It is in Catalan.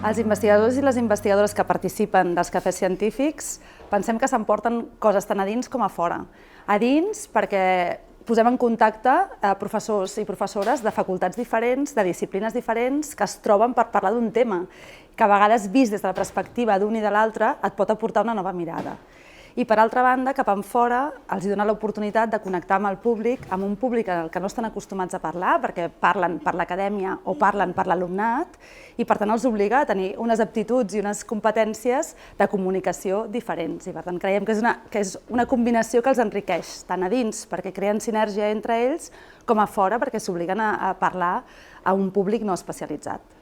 Els investigadors i les investigadores que participen dels cafès científics pensem que s'emporten coses tant a dins com a fora. A dins perquè posem en contacte professors i professores de facultats diferents, de disciplines diferents, que es troben per parlar d'un tema, que a vegades vist des de la perspectiva d'un i de l'altre et pot aportar una nova mirada. I per altra banda, cap enfora, els dona l'oportunitat de connectar amb el públic, amb un públic al que no estan acostumats a parlar, perquè parlen per l'acadèmia o parlen per l'alumnat, i per tant els obliga a tenir unes aptituds i unes competències de comunicació diferents. I per tant creiem que és una combinació que els enriqueix, tant a dins perquè creen sinergia entre ells, com a fora perquè s'obliguen a parlar a un públic no especialitzat.